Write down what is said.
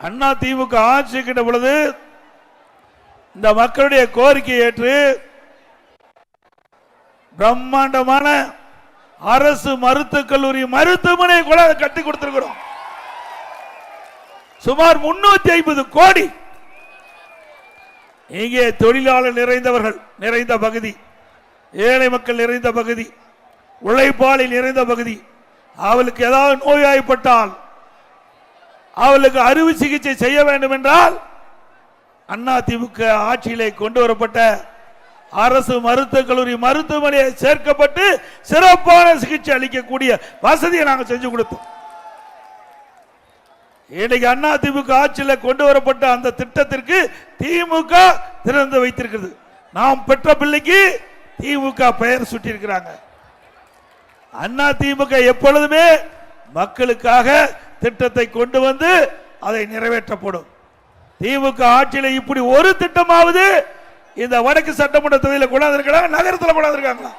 அண்ணா திமுக ஆட்சி கிட்ட பொழுது இந்த மக்களுடைய கோரிக்கை ஏற்று பிரம்மாண்டமான அரசு மருத்துவக் கல்லூரி மருத்துவமனை கூட கட்டி கொடுத்திருக்கிறோம். சுமார் 350 கோடி. இங்கே தொழிலாளர் நிறைந்தவர்கள் நிறைந்த பகுதி, ஏழை மக்கள் நிறைந்த பகுதி, உழைப்பாளி நிறைந்த பகுதி. அவளுக்கு ஏதாவது நோய்வாய்ப்பட்டால் அவளுக்கு அறுவை சிகிச்சை செய்ய வேண்டும் என்றால் அண்ணா திமுக ஆட்சியிலே கொண்டு வரப்பட்ட அரசு மருத்துவக் கல்லூரி மருத்துவமனையை சேர்க்கப்பட்டு சிறப்பான சிகிச்சை அளிக்கக்கூடிய வசதியை நாங்கள் செஞ்சு கொடுத்தோம். இன்னைக்கு அண்ணா திமுக ஆட்சியில் கொண்டு வரப்பட்ட அந்த திட்டத்திற்கு திமுக திறந்து வைத்திருக்கிறது. நாம் பெற்ற பிள்ளைக்கு திமுக பெயர் சுட்டியிருக்கிறாங்க. அண்ணா திமுக எப்பொழுதுமே மக்களுக்காக திட்டத்தை கொண்டு வந்து அதை நிறைவேற்றப்படும். திமுக ஆட்சியில் இப்படி ஒரு திட்டமாவது இந்த வடக்கு சட்டமன்ற தொகுதியில் கொண்டாந்து இருக்காங்க, நகரத்தில் கொண்டாந்து இருக்காங்களா?